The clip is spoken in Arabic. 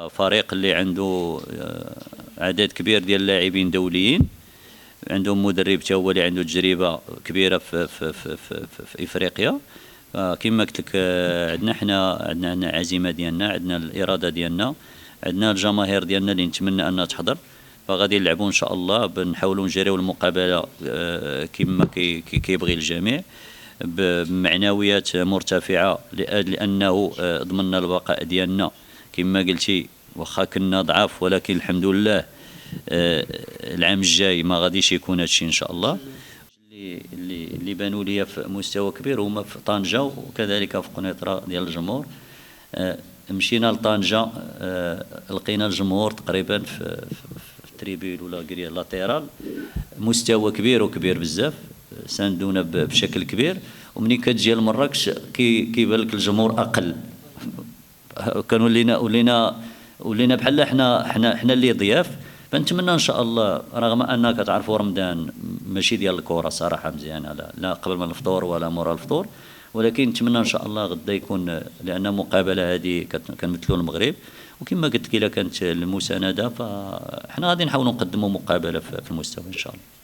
فريق اللي عنده عدد كبير ديال اللاعبين دوليين، عندهم مدرب تا هو اللي عنده تجربه كبيره في افريقيا. كما قلت لك عندنا عزيمه ديالنا، عندنا الاراده ديالنا، عندنا الجماهير ديالنا اللي نتمنى انها تحضر. فغادي نلعبوا ان شاء الله، بنحاولوا نجريو المقابله كما كيبغي الجميع بمعنويات مرتفعه، لانه ضمننا البقاء ديالنا. كما قلتي واخا كنا ضعاف، ولكن الحمد لله العام الجاي ما غاديش يكون هادشي ان شاء الله. اللي بانوا لي في مستوى كبير هما في طنجة وكذلك في قنيطرة ديال الجمهور. مشينا لطنجة لقينا الجمهور تقريبا في التريبيل ولا كريا لاتيرال مستوى كبير وكبير بزاف، ساندونا بشكل كبير. ومني كتجي لمراكش كيبان لك الجمهور اقل، كان ولينا بحال حنا اللي ضياف. فنتمنى ان شاء الله، رغم انك تعرفوا رمضان ماشي ديال الكره صراحه مزيانه، لا قبل من الفطور ولا مورا الفطور، ولكن نتمنى ان شاء الله غدا يكون، لان مقابله هذه كنمثلوا المغرب. وكما قلت لك الا كانت المسانده فاحنا غادي نحاولوا نقدموا مقابله في المستوى ان شاء الله.